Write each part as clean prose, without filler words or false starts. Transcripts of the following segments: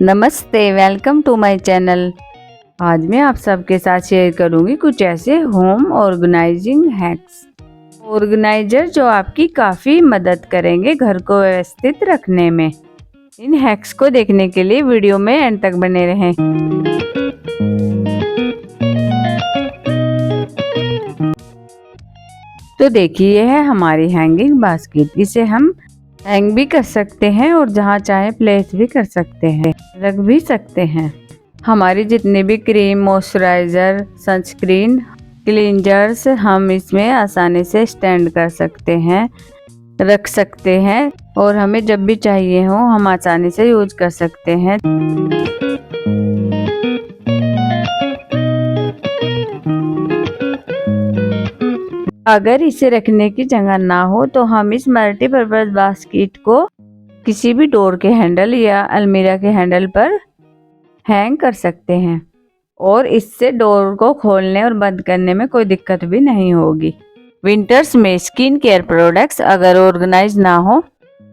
नमस्ते, welcome to my channel. आज मैं आप सबके साथ शेयर करूंगी कुछ ऐसे होम ऑर्गेनाइजिंग हैक्स, ऑर्गेनाइजर जो आपकी काफ़ी मदद करेंगे घर को व्यवस्थित रखने में। इन हैक्स को देखने के लिए वीडियो में एंड तक बने रहें। तो देखिए, यह है हमारी हैंगिंग बास्केट। इसे हम हैंग भी कर सकते हैं और जहाँ चाहे प्लेस भी कर सकते हैं, रख भी सकते हैं। हमारी जितने भी क्रीम, मॉइस्चराइज़र, सनस्क्रीन, क्लींजर्स हम इसमें आसानी से स्टैंड कर सकते हैं, रख सकते हैं और हमें जब भी चाहिए हो हम आसानी से यूज कर सकते हैं। अगर इसे रखने की जगह ना हो तो हम इस मल्टीपर्पज बास्केट को किसी भी डोर के हैंडल या अलमीरा के हैंडल पर हैंग कर सकते हैं और इससे डोर को खोलने और बंद करने में कोई दिक्कत भी नहीं होगी। विंटर्स में स्किन केयर प्रोडक्ट्स अगर ऑर्गेनाइज ना हो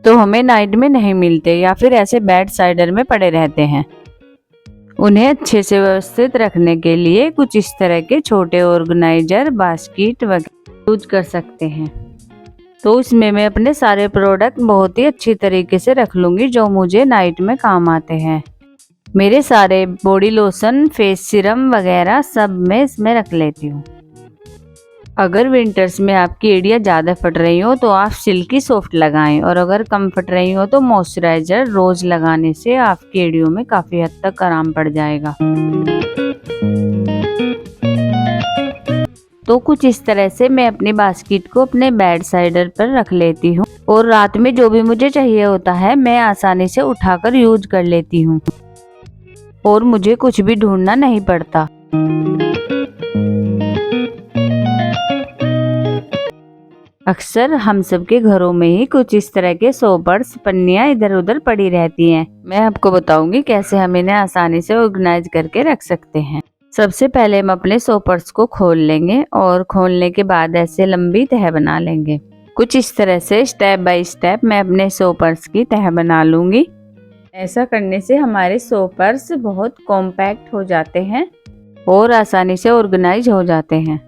तो हमें नाइट में नहीं मिलते या फिर ऐसे बेड साइडर में पड़े रहते हैं। उन्हें अच्छे से व्यवस्थित रखने के लिए कुछ इस तरह के छोटे ऑर्गेनाइजर, बास्केट वगैरह यूज कर सकते हैं। तो इसमें मैं अपने सारे प्रोडक्ट बहुत ही अच्छी तरीके से रख लूँगी जो मुझे नाइट में काम आते हैं। मेरे सारे बॉडी लोशन, फेस सीरम वगैरह सब मैं इसमें रख लेती हूँ। अगर विंटर्स में आपकी एड़ियाँ ज़्यादा फट रही हो तो आप सिल्की सॉफ्ट लगाएं और अगर कम फट रही हो तो मॉइस्चराइज़र रोज़ लगाने से आपकी एड़ियों में काफ़ी हद तक आराम पड़ जाएगा। तो कुछ इस तरह से मैं अपनी बास्केट को अपने बेड साइडर पर रख लेती हूँ और रात में जो भी मुझे चाहिए होता है मैं आसानी से उठाकर यूज कर लेती हूँ और मुझे कुछ भी ढूंढना नहीं पड़ता। अक्सर हम सबके घरों में ही कुछ इस तरह के सोपर्स, पन्नियाँ इधर उधर पड़ी रहती हैं। मैं आपको बताऊंगी कैसे हम इन्हें आसानी से ऑर्गेनाइज करके रख सकते हैं। सबसे पहले हम अपने सोपर्स को खोल लेंगे और खोलने के बाद ऐसे लंबी तह बना लेंगे। कुछ इस तरह से स्टेप बाय स्टेप मैं अपने सोपर्स की तह बना लूँगी। ऐसा करने से हमारे सोपर्स बहुत कॉम्पैक्ट हो जाते हैं और आसानी से ऑर्गेनाइज हो जाते हैं।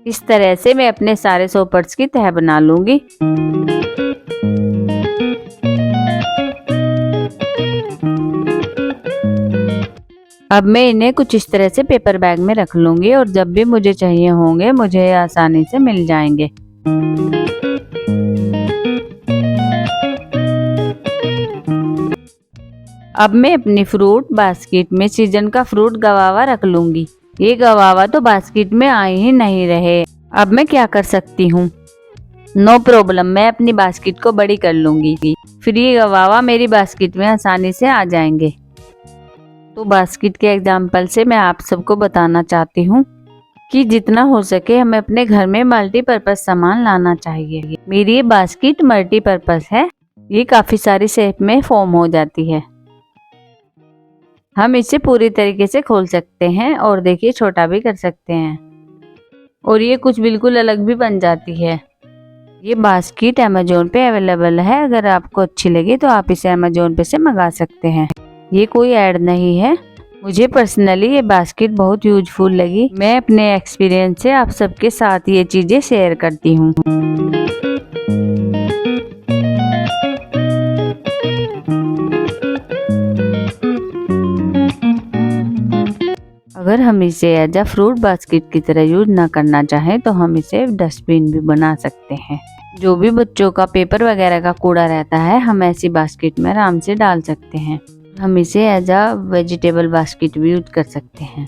इस तरह से मैं अपने सारे सोपर्स की तह बना लूँगी। अब मैं इन्हें कुछ इस तरह से पेपर बैग में रख लूँगी और जब भी मुझे चाहिए होंगे मुझे आसानी से मिल जाएंगे। अब मैं अपनी फ्रूट बास्केट में सीजन का फ्रूट गवावा रख लूँगी। ये गवावा तो बास्केट में आ ही नहीं रहे। अब मैं क्या कर सकती हूँ? नो प्रॉब्लम, मैं अपनी बास्केट को बड़ी कर लूँगी, फिर ये गवावा मेरी बास्केट में आसानी से आ जाएंगे। तो बास्केट के एग्जाम्पल से मैं आप सबको बताना चाहती हूँ कि जितना हो सके हमें अपने घर में मल्टीपर्पज सामान लाना चाहिए। मेरी ये बास्केट मल्टीपर्पज है, ये काफ़ी सारी शेप में फॉर्म हो जाती है। हम इसे पूरी तरीके से खोल सकते हैं और देखिए छोटा भी कर सकते हैं और ये कुछ बिल्कुल अलग भी बन जाती है। ये बास्केट अमेजोन पे अवेलेबल है, अगर आपको अच्छी लगी तो आप इसे अमेजोन पे से मंगा सकते हैं। ये कोई ऐड नहीं है। मुझे पर्सनली ये बास्केट बहुत यूजफुल लगी। मैं अपने एक्सपीरियंस से आप सबके साथ ये चीज़ें शेयर करती हूँ। अगर हम इसे एज अ फ्रूट बास्केट की तरह यूज ना करना चाहें तो हम इसे डस्टबिन भी बना सकते हैं। जो भी बच्चों का पेपर वगैरह का कूड़ा रहता है हम ऐसी बास्केट में आराम से डाल सकते हैं। हम इसे एज अ वेजिटेबल बास्केट भी यूज कर सकते हैं।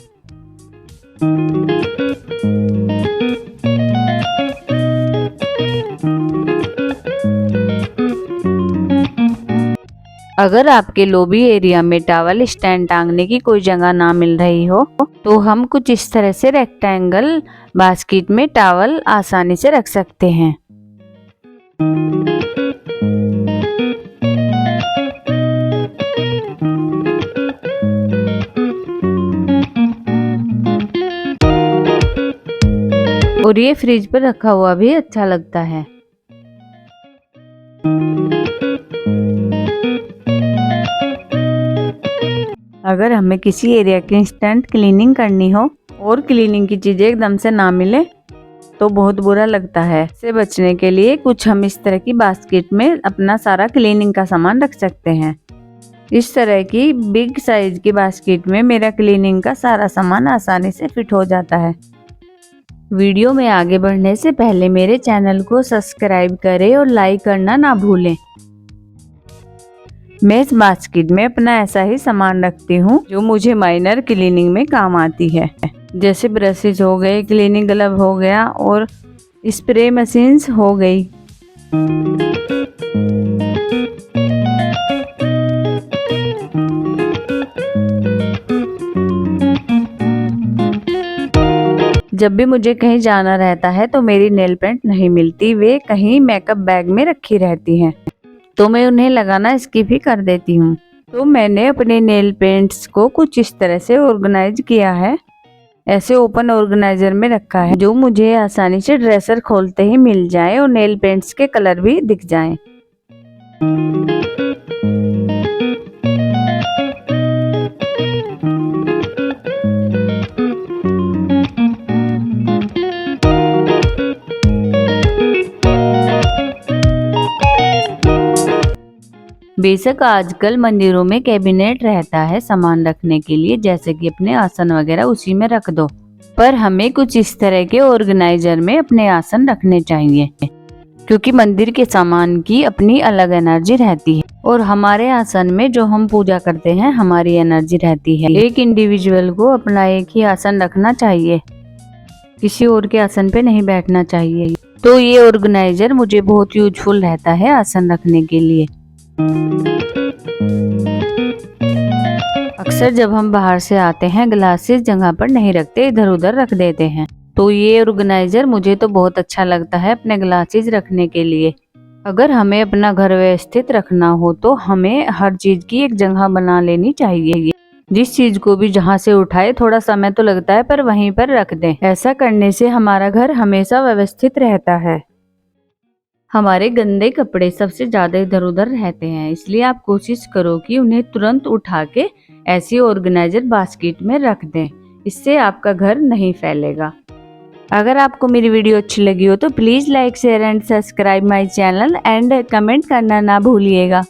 अगर आपके लॉबी एरिया में टॉवल स्टैंड टांगने की कोई जगह ना मिल रही हो तो हम कुछ इस तरह से रेक्टेंगल बास्केट में टॉवल आसानी से रख सकते हैं। और ये फ्रिज पर रखा हुआ भी अच्छा लगता है। अगर हमें किसी एरिया की इंस्टेंट क्लीनिंग करनी हो और क्लीनिंग की चीजें एकदम से ना मिले तो बहुत बुरा लगता है। इससे बचने के लिए कुछ हम इस तरह की बास्केट में अपना सारा क्लीनिंग का सामान रख सकते हैं। इस तरह की बिग साइज की बास्केट में मेरा क्लीनिंग का सारा सामान आसानी से फिट हो जाता है। वीडियो में आगे बढ़ने से पहले मेरे चैनल को सब्सक्राइब करें और लाइक करना ना भूलें। मैं इस बास्केट में अपना ऐसा ही सामान रखती हूँ जो मुझे माइनर क्लीनिंग में काम आती है, जैसे ब्रशेज हो गए, क्लीनिंग ग्लव हो गया और स्प्रे मशीन्स हो गई। जब भी मुझे कहीं जाना रहता है तो मेरी नेल पेंट नहीं मिलती, वे कहीं मेकअप बैग में रखी रहती हैं, तो मैं उन्हें लगाना स्किप ही कर देती हूँ। तो मैंने अपने नेल पेंट्स को कुछ इस तरह से ऑर्गेनाइज किया है, ऐसे ओपन ऑर्गेनाइजर में रखा है जो मुझे आसानी से ड्रेसर खोलते ही मिल जाए और नेल पेंट्स के कलर भी दिख जाएं। बेशक आजकल मंदिरों में कैबिनेट रहता है सामान रखने के लिए, जैसे कि अपने आसन वगैरह उसी में रख दो, पर हमें कुछ इस तरह के ऑर्गेनाइजर में अपने आसन रखने चाहिए, क्योंकि मंदिर के सामान की अपनी अलग एनर्जी रहती है और हमारे आसन में जो हम पूजा करते हैं हमारी एनर्जी रहती है। एक इंडिविजुअल को अपना एक ही आसन रखना चाहिए, किसी और के आसन पे नहीं बैठना चाहिए। तो ये ऑर्गेनाइजर मुझे बहुत यूजफुल रहता है आसन रखने के लिए। अक्सर जब हम बाहर से आते हैं ग्लासेस जगह पर नहीं रखते, इधर उधर रख देते हैं, तो ये ऑर्गेनाइजर मुझे तो बहुत अच्छा लगता है अपने ग्लासेस रखने के लिए। अगर हमें अपना घर व्यवस्थित रखना हो तो हमें हर चीज की एक जगह बना लेनी चाहिए। जिस चीज को भी जहाँ से उठाए थोड़ा समय तो लगता है पर वहीं पर रख दें। ऐसा करने से हमारा घर हमेशा व्यवस्थित रहता है। हमारे गंदे कपड़े सबसे ज्यादा इधर उधर रहते हैं, इसलिए आप कोशिश करो कि उन्हें तुरंत उठा के ऐसी ऑर्गेनाइजर बास्केट में रख दें, इससे आपका घर नहीं फैलेगा। अगर आपको मेरी वीडियो अच्छी लगी हो तो please like share and subscribe my channel and comment करना ना भूलिएगा।